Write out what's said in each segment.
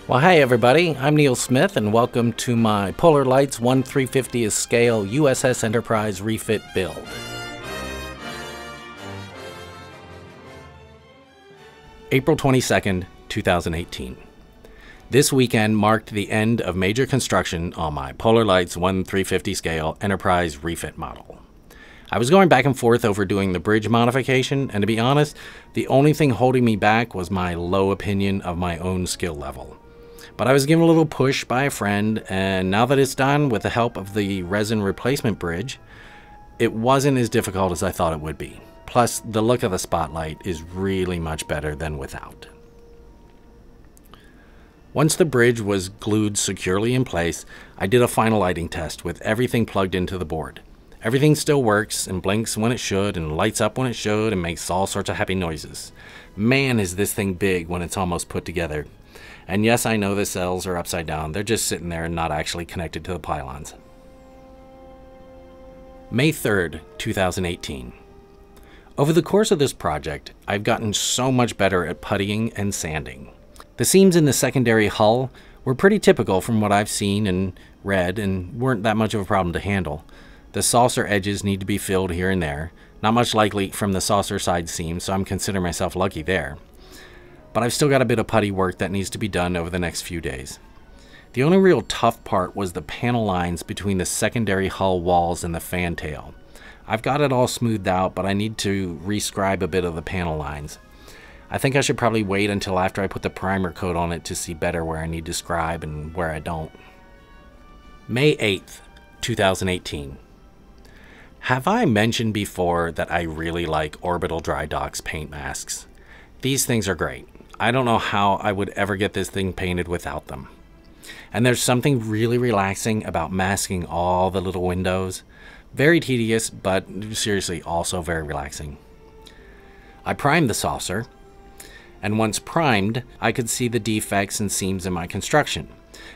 Well, hi everybody, I'm Neil Smith and welcome to my Polar Lights 1/350th scale U.S.S. Enterprise Refit build. April 22nd, 2018. This weekend marked the end of major construction on my Polar Lights 1/350 scale Enterprise Refit model. I was going back and forth over doing the bridge modification, and to be honest, the only thing holding me back was my low opinion of my own skill level. But I was given a little push by a friend, and now that it's done with the help of the resin replacement bridge, it wasn't as difficult as I thought it would be. Plus, the look of the spotlight is really much better than without. Once the bridge was glued securely in place, I did a final lighting test with everything plugged into the board. Everything still works and blinks when it should and lights up when it should and makes all sorts of happy noises. Man, is this thing big when it's almost put together. And yes, I know the cells are upside down. They're just sitting there and not actually connected to the pylons. May 3rd, 2018. Over the course of this project, I've gotten so much better at puttying and sanding. The seams in the secondary hull were pretty typical from what I've seen and read and weren't that much of a problem to handle. The saucer edges need to be filled here and there. Not much likely from the saucer side seam, so I'm considering myself lucky there. But I've still got a bit of putty work that needs to be done over the next few days. The only real tough part was the panel lines between the secondary hull walls and the fan tail. I've got it all smoothed out, but I need to rescribe a bit of the panel lines. I think I should probably wait until after I put the primer coat on it to see better where I need to scribe and where I don't. May 8th, 2018. Have I mentioned before that I really like Orbital Drydock's paint masks? These things are great. I don't know how I would ever get this thing painted without them. And there's something really relaxing about masking all the little windows. Very tedious, but seriously also very relaxing. I primed the saucer, and once primed, I could see the defects and seams in my construction.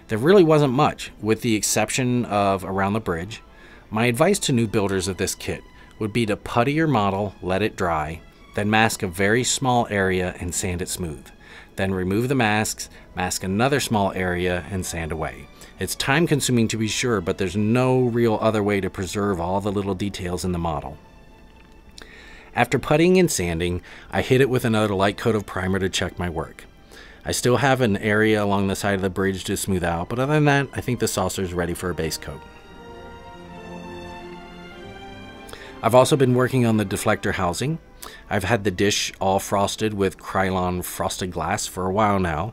There really wasn't much, with the exception of around the bridge. My advice to new builders of this kit would be to putty your model, let it dry, then mask a very small area and sand it smooth. Then remove the masks, mask another small area, and sand away. It's time consuming to be sure, but there's no real other way to preserve all the little details in the model. After puttying and sanding, I hit it with another light coat of primer to check my work. I still have an area along the side of the bridge to smooth out, but other than that, I think the saucer is ready for a base coat. I've also been working on the deflector housing. I've had the dish all frosted with Krylon frosted glass for a while now,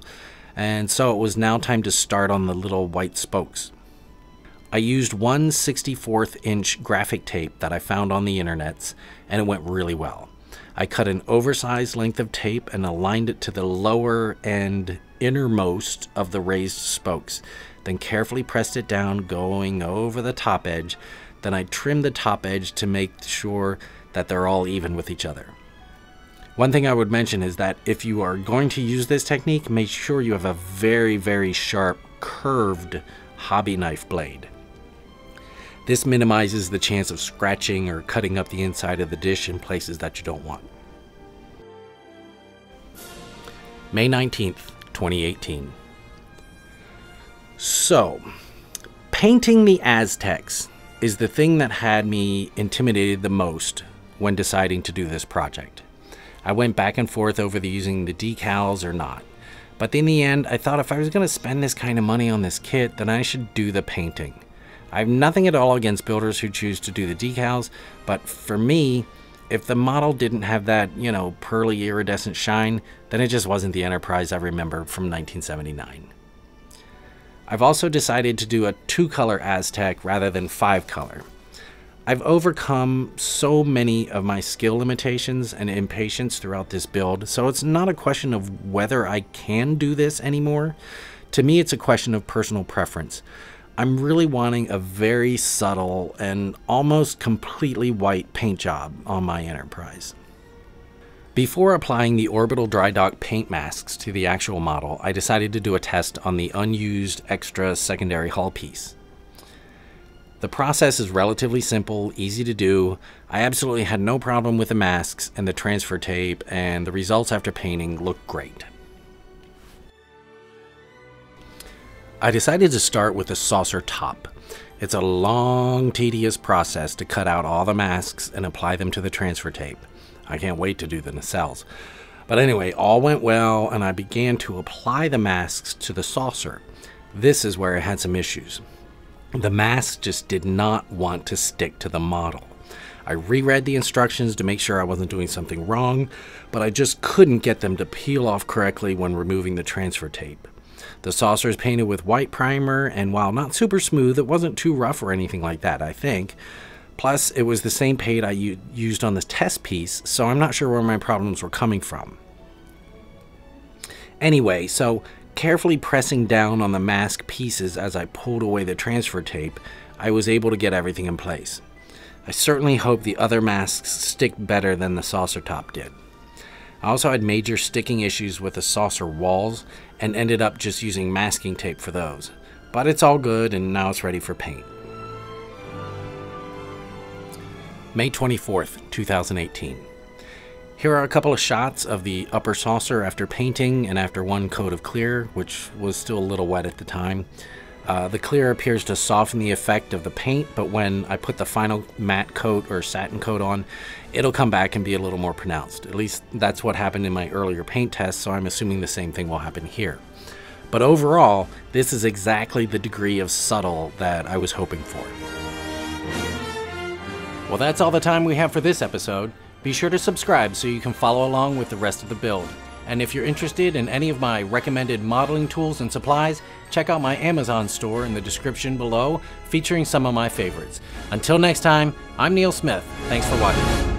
and so it was now time to start on the little white spokes. I used 1/64 inch graphic tape that I found on the internets, and it went really well. I cut an oversized length of tape and aligned it to the lower and innermost of the raised spokes, then carefully pressed it down, going over the top edge. Then I trimmed the top edge to make sure that they're all even with each other. One thing I would mention is that if you are going to use this technique, make sure you have a very, very sharp, curved hobby knife blade. This minimizes the chance of scratching or cutting up the inside of the dish in places that you don't want. May 19th, 2018. So, painting the Aztecs is the thing that had me intimidated the most when deciding to do this project. I went back and forth over using the decals or not. But in the end, I thought if I was going to spend this kind of money on this kit, then I should do the painting. I have nothing at all against builders who choose to do the decals, but for me, if the model didn't have that, pearly iridescent shine, then it just wasn't the Enterprise I remember from 1979. I've also decided to do a 2-color Aztec rather than 5-color. I've overcome so many of my skill limitations and impatience throughout this build, so it's not a question of whether I can do this anymore. To me, it's a question of personal preference. I'm really wanting a very subtle and almost completely white paint job on my Enterprise. Before applying the Orbital Drydock paint masks to the actual model, I decided to do a test on the unused extra secondary hull piece. The process is relatively simple, easy to do. I absolutely had no problem with the masks and the transfer tape, and the results after painting look great. I decided to start with the saucer top. It's a long, tedious process to cut out all the masks and apply them to the transfer tape. I can't wait to do the nacelles. But anyway, all went well, and I began to apply the masks to the saucer. This is where I had some issues. The masks just did not want to stick to the model. I reread the instructions to make sure I wasn't doing something wrong, but I just couldn't get them to peel off correctly when removing the transfer tape. The saucer is painted with white primer, and while not super smooth, it wasn't too rough or anything like that, I think. Plus, it was the same paint I used on the test piece, so I'm not sure where my problems were coming from. Anyway, so carefully pressing down on the mask pieces as I pulled away the transfer tape, I was able to get everything in place. I certainly hope the other masks stick better than the saucer top did. I also had major sticking issues with the saucer walls and ended up just using masking tape for those. But it's all good, and now it's ready for paint. May 24th, 2018. Here are a couple of shots of the upper saucer after painting and after one coat of clear, which was still a little wet at the time. The clear appears to soften the effect of the paint, but when I put the final matte coat or satin coat on, it'll come back and be a little more pronounced. At least that's what happened in my earlier paint test, so I'm assuming the same thing will happen here. But overall, this is exactly the degree of subtle that I was hoping for. Well, that's all the time we have for this episode. Be sure to subscribe so you can follow along with the rest of the build. And if you're interested in any of my recommended modeling tools and supplies, check out my Amazon store in the description below, featuring some of my favorites. Until next time, I'm Neil Smith. Thanks for watching.